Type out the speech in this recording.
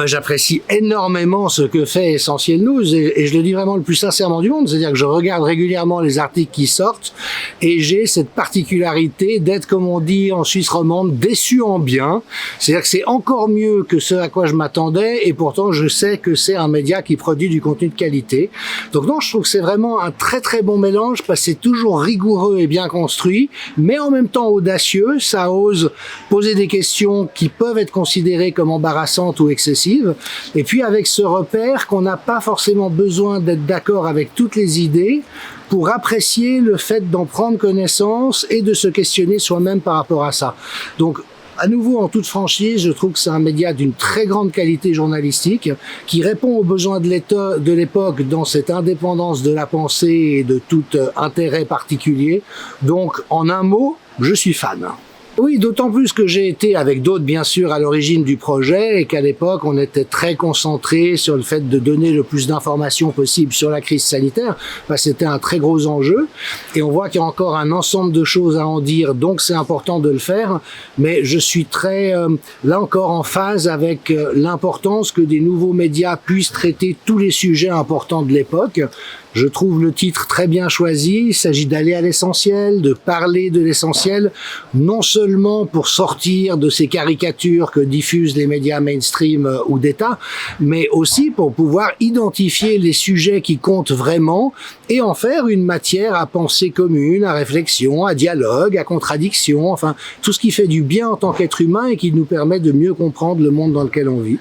J'apprécie énormément ce que fait Essentiel News et je le dis vraiment le plus sincèrement du monde, c'est-à-dire que je regarde régulièrement les articles qui sortent et j'ai cette particularité d'être, comme on dit en Suisse romande, déçu en bien. C'est-à-dire que c'est encore mieux que ce à quoi je m'attendais et pourtant je sais que c'est un média qui produit du contenu de qualité. Donc non, je trouve que c'est vraiment un très très bon mélange parce que c'est toujours rigoureux et bien construit, mais en même temps audacieux. Ça ose poser des questions qui peuvent être considérées comme embarrassantes ou excessives. Et puis avec ce repère qu'on n'a pas forcément besoin d'être d'accord avec toutes les idées pour apprécier le fait d'en prendre connaissance et de se questionner soi-même par rapport à ça. Donc à nouveau, en toute franchise, je trouve que c'est un média d'une très grande qualité journalistique qui répond aux besoins de l'époque dans cette indépendance de la pensée et de tout intérêt particulier. Donc en un mot, je suis fan. Oui, d'autant plus que j'ai été avec d'autres, bien sûr, à l'origine du projet et qu'à l'époque, on était très concentré sur le fait de donner le plus d'informations possible sur la crise sanitaire. C'était un très gros enjeu et on voit qu'il y a encore un ensemble de choses à en dire, donc c'est important de le faire. Mais je suis très, là encore, en phase avec l'importance que des nouveaux médias puissent traiter tous les sujets importants de l'époque. Je trouve le titre très bien choisi, il s'agit d'aller à l'essentiel, de parler de l'essentiel, non seulement pour sortir de ces caricatures que diffusent les médias mainstream ou d'État, mais aussi pour pouvoir identifier les sujets qui comptent vraiment et en faire une matière à pensée commune, à réflexion, à dialogue, à contradiction, enfin tout ce qui fait du bien en tant qu'être humain et qui nous permet de mieux comprendre le monde dans lequel on vit.